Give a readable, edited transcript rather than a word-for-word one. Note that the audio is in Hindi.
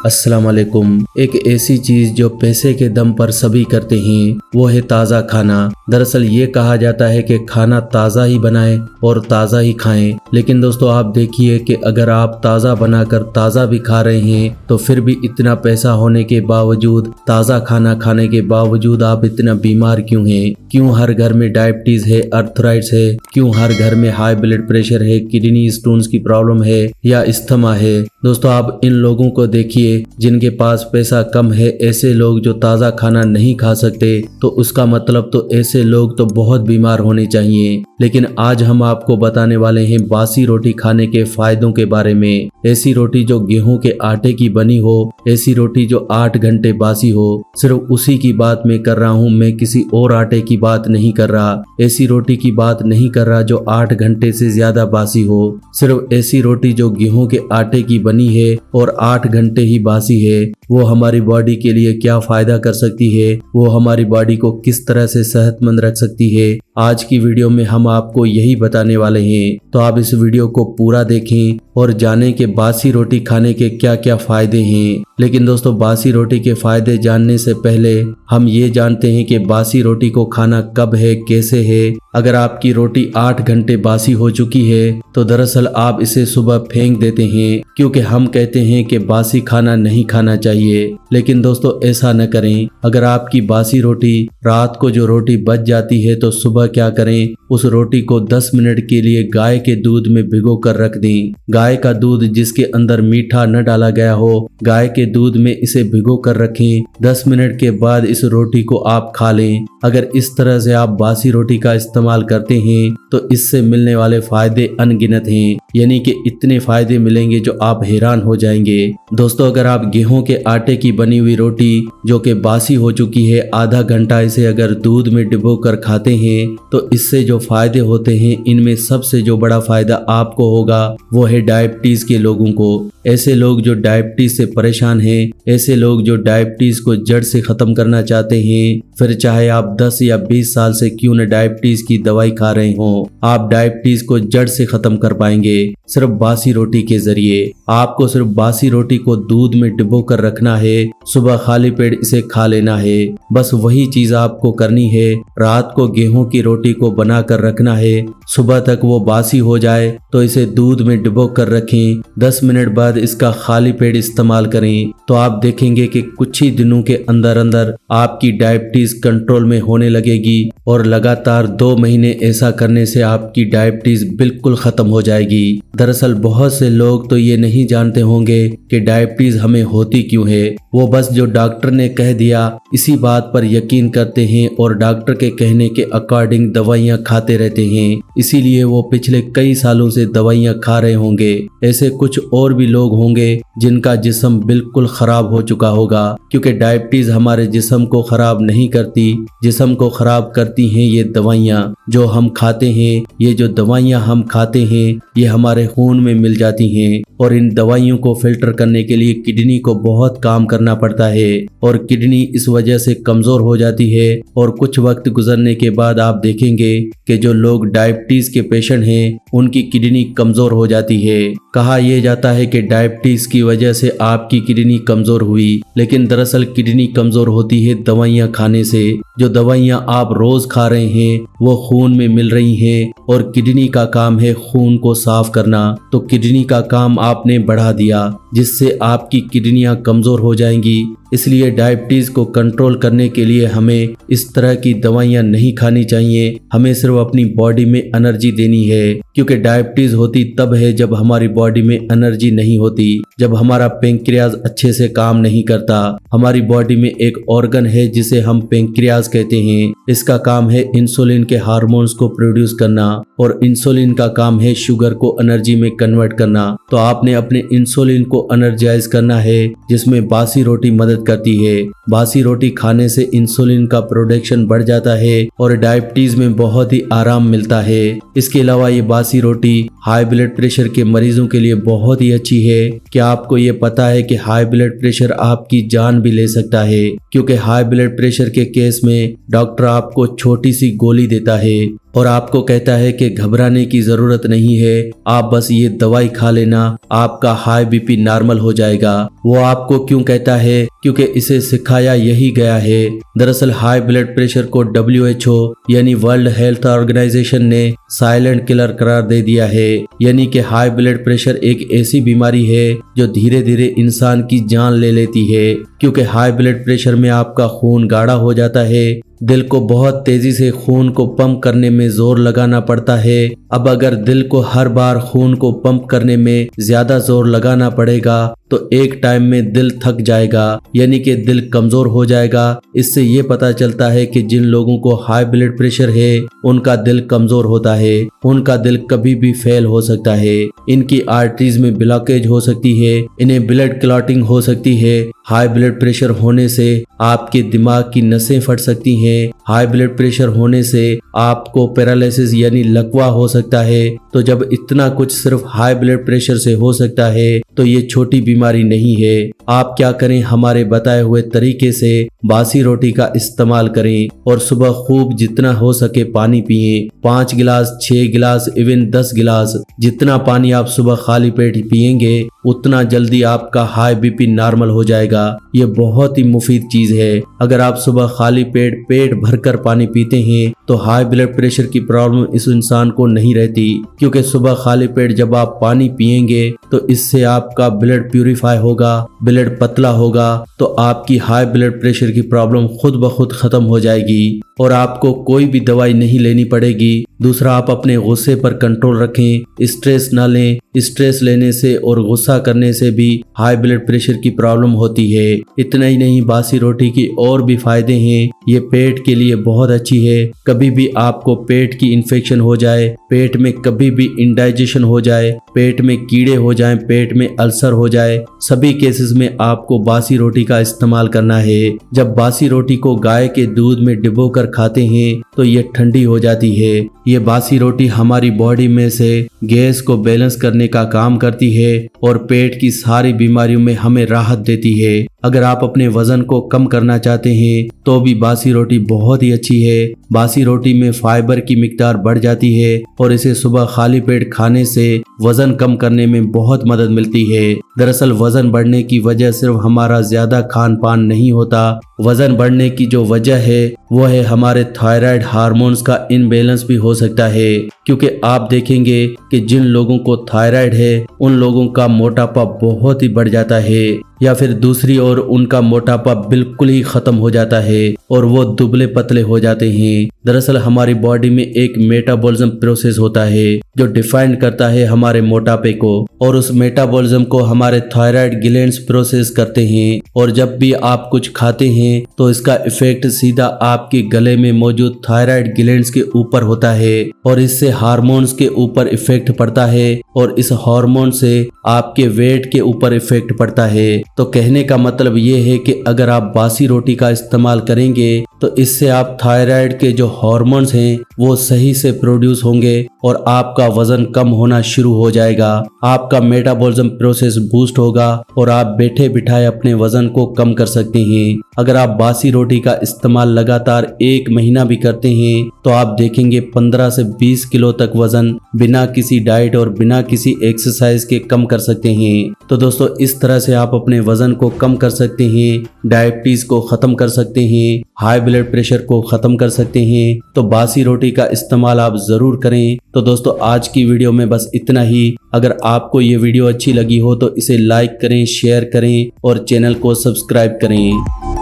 अस्सलाम वालेकुम। एक ऐसी चीज जो पैसे के दम पर सभी करते हैं वो है ताज़ा खाना। दरअसल ये कहा जाता है कि खाना ताज़ा ही बनाएं और ताज़ा ही खाएं, लेकिन दोस्तों आप देखिए कि अगर आप ताज़ा बनाकर ताज़ा भी खा रहे हैं तो फिर भी इतना पैसा होने के बावजूद, ताज़ा खाना खाने के बावजूद आप इतना बीमार क्यों हैं? क्यों हर घर में डायबिटीज है, अर्थराइट्स है? क्यों हर घर में हाई ब्लड प्रेशर है, किडनी स्टोन्स की प्रॉब्लम है या अस्थमा है? दोस्तों आप इन लोगों को देखिए जिनके पास पैसा कम है, ऐसे लोग जो ताज़ा खाना नहीं खा सकते, तो उसका मतलब तो ऐसे लोग तो बहुत बीमार होने चाहिए। लेकिन आज हम आपको बताने वाले हैं बासी रोटी खाने के फायदों के बारे में। ऐसी रोटी जो गेहूं के आटे की बनी हो, ऐसी रोटी जो 8 घंटे बासी हो, सिर्फ उसी की बात मैं कर रहा हूं, मैं किसी और आटे की बात नहीं कर रहा। ऐसी रोटी की बात नहीं कर रहा जो 8 घंटे से ज्यादा बासी हो, सिर्फ ऐसी रोटी जो गेहूं के आटे की बनी है और 8 घंटे ही बासी है। वो हमारी बॉडी के लिए क्या फायदा कर सकती है, वो हमारी बॉडी को किस तरह से सेहतमंद रख सकती है, आज की वीडियो में हम आपको यही बताने वाले हैं। तो आप इस वीडियो को पूरा देखें और जानें कि बासी रोटी खाने के क्या क्या फायदे हैं। लेकिन दोस्तों बासी रोटी के फायदे जानने से पहले हम ये जानते हैं कि बासी रोटी को खाना कब है, कैसे है। अगर आपकी रोटी 8 घंटे बासी हो चुकी है तो दरअसल आप इसे सुबह फेंक देते हैं, क्योंकि हम कहते हैं कि बासी खाना नहीं खाना चाहिए। लेकिन दोस्तों ऐसा न करें। अगर आपकी बासी रोटी, रात को जो रोटी बच जाती है, तो सुबह क्या करें, उस रोटी को 10 मिनट के लिए गाय के दूध में भिगो कर रख दें। गाय का दूध जिसके अंदर मीठा न डाला गया हो, गाय के दूध में इसे भिगो कर रखें। 10 मिनट के बाद इस रोटी को आप खा लें। अगर इस तरह से आप बासी रोटी का इस्तेमाल करते हैं तो इससे मिलने वाले फायदे अनगिनत हैं, यानी कि इतने फायदे मिलेंगे जो आप हैरान हो जाएंगे। दोस्तों अगर आप गेहूं के आटे की बनी हुई रोटी जो कि बासी हो चुकी है, आधा घंटा इसे अगर दूध में डुबो कर खाते हैं तो इससे जो फायदे होते हैं, इनमें सबसे जो बड़ा फायदा आपको होगा वो है डायबिटीज के लोगों को। ऐसे लोग जो डायबिटीज से परेशान हैं, ऐसे लोग जो डायबिटीज को जड़ से खत्म करना चाहते हैं, फिर चाहे आप 10 या 20 साल से क्यों न डायबिटीज की दवाई खा रहे हो, आप डायबिटीज को जड़ से खत्म कर पाएंगे सिर्फ बासी रोटी के जरिए। आपको सिर्फ बासी रोटी को दूध में डुबो कर रखना है, सुबह खाली पेट इसे खा लेना है। बस वही चीज आपको करनी है। रात को गेहूं की रोटी को बना कर रखना है, सुबह तक वो बासी हो जाए तो इसे दूध में डुबो कर रखें। 10 मिनट बाद इसका खाली पेट इस्तेमाल करें तो आप देखेंगे कि कुछ ही दिनों के अंदर अंदर आपकी डायबिटीज कंट्रोल में होने लगेगी और लगातार 2 महीने ऐसा करने से आपकी डायबिटीज बिल्कुल खत्म हो जाएगी। दरअसल बहुत से लोग तो ये नहीं जानते होंगे कि डायबिटीज हमें होती क्यों है। वो बस जो डॉक्टर ने कह दिया इसी बात पर यकीन करते हैं और डॉक्टर के कहने के अकॉर्डिंग दवाइयाँ खाते रहते हैं। इसीलिए वो पिछले कई सालों से दवाइयाँ खा रहे होंगे। ऐसे कुछ और भी लोग होंगे जिनका जिस्म बिल्कुल खराब हो चुका होगा, क्योंकि डायबिटीज हमारे जिस्म को खराब नहीं करती, जिस्म को खराब करती हैं ये दवाइयाँ जो हम खाते हैं। ये जो दवाइयाँ हम खाते हैं ये हमारे खून में मिल जाती हैं और इन दवाइयों को फिल्टर करने के लिए किडनी को बहुत काम करना पड़ता है और किडनी इस वजह से कमजोर हो जाती है। और कुछ वक्त गुजरने के बाद आप देखेंगे कि जो लोग डायबिटीज के पेशेंट हैं उनकी किडनी कमजोर हो जाती है। कहा यह जाता है कि डायबिटीज की वजह से आपकी किडनी कमजोर हुई, लेकिन दरअसल किडनी कमजोर होती है दवाइयाँ खाने से। जो दवाइयाँ आप रोज खा रहे हैं वो खून में मिल रही हैं और किडनी का काम है खून को साफ करना, तो किडनी का काम आपने बढ़ा दिया जिससे आपकी किडनियां कमजोर हो जाएंगी। इसलिए डायबिटीज को कंट्रोल करने के लिए हमें इस तरह की दवाइयां नहीं खानी चाहिए। हमें सिर्फ अपनी बॉडी में एनर्जी देनी है, क्योंकि डायबिटीज होती तब है जब हमारी बॉडी में एनर्जी नहीं होती, जब हमारा पेंक्रियाज अच्छे से काम नहीं करता। हमारी बॉडी में एक ऑर्गन है जिसे हम पेंक्रियाज कहते हैं। इसका काम है इंसुलिन के हार्मोन्स को प्रोड्यूस करना और इंसुलिन का काम है शुगर को एनर्जी में कन्वर्ट करना। तो आपने अपने इंसुलिन को एनर्जाइज करना है, जिसमें बासी रोटी मदद करती है। बासी रोटी खाने से इंसुलिन का प्रोडक्शन बढ़ जाता है और डायबिटीज में बहुत ही आराम मिलता है। इसके अलावा ये बासी रोटी हाई ब्लड प्रेशर के मरीजों के लिए बहुत ही अच्छी है। क्या आपको ये पता है कि हाई ब्लड प्रेशर आपकी जान भी ले सकता है, क्योंकि हाई ब्लड प्रेशर के केस में डॉक्टर आपको छोटी सी गोली देता है और आपको कहता है कि घबराने की जरूरत नहीं है, आप बस ये दवाई खा लेना, आपका हाई बीपी नॉर्मल हो जाएगा। वो आपको क्यों कहता है? क्योंकि इसे सिखाया यही गया है। दरअसल हाई ब्लड प्रेशर को WHO यानी वर्ल्ड हेल्थ ऑर्गेनाइजेशन ने साइलेंट किलर करार दे दिया है। यानी कि हाई ब्लड प्रेशर एक ऐसी बीमारी है जो धीरे धीरे इंसान की जान ले लेती है। क्योंकि हाई ब्लड प्रेशर में आपका खून गाढ़ा हो जाता है, दिल को बहुत तेजी से खून को पंप करने में जोर लगाना पड़ता है। अब अगर दिल को हर बार खून को पंप करने में ज्यादा जोर लगाना पड़ेगा तो एक टाइम में दिल थक जाएगा, यानी कि दिल कमजोर हो जाएगा। इससे ये पता चलता है कि जिन लोगों को हाई ब्लड प्रेशर है उनका दिल कमजोर होता है, उनका दिल कभी भी फेल हो सकता है, इनकी आर्टरीज में ब्लॉकेज हो सकती है, इन्हें ब्लड क्लॉटिंग हो सकती है। हाई ब्लड प्रेशर होने से आपके दिमाग की नसें फट सकती हैं। हाई ब्लड प्रेशर होने से आपको पैरालिसिस यानी लकवा हो सकता है। तो जब इतना कुछ सिर्फ हाई ब्लड प्रेशर से हो सकता है तो ये छोटी बीमारी नहीं है। आप क्या करें, हमारे बताए हुए तरीके से बासी रोटी का इस्तेमाल करें और सुबह खूब जितना हो सके पानी पिएं। 5 गिलास, 6 गिलास, इवन 10 गिलास, जितना पानी आप सुबह खाली पेट पिएंगे उतना जल्दी आपका हाई बीपी नॉर्मल हो जाएगा। ये बहुत ही मुफीद चीज है। अगर आप सुबह खाली पेट भरकर पानी पीते हैं तो हाई ब्लड प्रेशर की प्रॉब्लम इस इंसान को नहीं रहती। क्योंकि सुबह खाली पेट जब आप पानी पिएंगे तो इससे आपका ब्लड प्यूरिफाई होगा, ब्लड पतला होगा, तो आपकी हाई ब्लड प्रेशर की प्रॉब्लम खुद ब खुद खत्म हो जाएगी और आपको कोई भी दवाई नहीं लेनी पड़ेगी। दूसरा, आप अपने गुस्से पर कंट्रोल रखें, स्ट्रेस ना लें। स्ट्रेस लेने से और गुस्सा करने से भी हाई ब्लड प्रेशर की प्रॉब्लम होती है। इतना ही नहीं, बासी रोटी की और भी फायदे हैं। ये पेट के लिए बहुत अच्छी है। कभी भी आपको पेट की इन्फेक्शन हो जाए, पेट में कभी भी इंडाइजेशन हो जाए, पेट में कीड़े हो जाएं, पेट में अल्सर हो जाए, सभी केसेस में आपको बासी रोटी का इस्तेमाल करना है। जब बासी रोटी को गाय के दूध में डिबोकर खाते हैं तो ये ठंडी हो जाती है। ये बासी रोटी हमारी बॉडी में से गैस को बैलेंस करने का काम करती है और पेट की सारी बीमारियों में हमें राहत देती है। अगर आप अपने वजन को कम करना चाहते हैं तो भी बासी रोटी बहुत ही अच्छी है। बासी रोटी में फाइबर की मिकदार बढ़ जाती है और इसे सुबह खाली पेट खाने से वजन कम करने में बहुत मदद मिलती है। दरअसल वजन बढ़ने की वजह सिर्फ हमारा ज्यादा खान पान नहीं होता। वजन बढ़ने की जो वजह है वो है हमारे थायराइड हार्मोन्स का इनबैलेंस भी हो सकता है। क्योंकि आप देखेंगे कि जिन लोगों को थायराइड है उन लोगों का मोटापा बहुत ही बढ़ जाता है, या फिर दूसरी ओर उनका मोटापा बिल्कुल ही खत्म हो जाता है और वो दुबले पतले हो जाते हैं। दरअसल हमारी बॉडी में एक मेटाबॉलिज्म प्रोसेस होता है जो डिफाइन करता है हमारे मोटापे को, और उस मेटाबॉलिज्म को हमारे थायराइड ग्लैंड्स प्रोसेस करते हैं। और जब भी आप कुछ खाते हैं तो इसका इफेक्ट सीधा आपके गले में मौजूद थायराइड ग्लैंड्स के ऊपर होता है और इससे हार्मोन्स के ऊपर इफेक्ट पड़ता है और इस हार्मोन से आपके वेट के ऊपर इफेक्ट पड़ता है। तो कहने का मतलब ये है कि अगर आप बासी रोटी का इस्तेमाल करेंगे तो इससे आप थायराइड के जो हार्मोन्स हैं वो सही से प्रोड्यूस होंगे और आपका वजन कम होना शुरू हो जाएगा। आपका मेटाबॉलिज्म प्रोसेस बूस्ट होगा और आप बैठे बिठाए अपने वजन को कम कर सकते हैं। अगर आप बासी रोटी का इस्तेमाल लगातार 1 महीना भी करते हैं तो आप देखेंगे 15 से 20 किलो तक वजन बिना किसी डाइट और बिना किसी एक्सरसाइज के कम कर सकते हैं। तो दोस्तों, इस तरह से आप अपने वजन को कम कर सकते हैं, डायबिटीज को खत्म कर सकते हैं, हाई ब्लड प्रेशर को खत्म कर सकते हैं। तो बासी रोटी का इस्तेमाल आप जरूर करें। तो दोस्तों, आज की वीडियो में बस इतना ही। अगर आपको ये वीडियो अच्छी लगी हो तो इसे लाइक करें, शेयर करें और चैनल को सब्सक्राइब करें।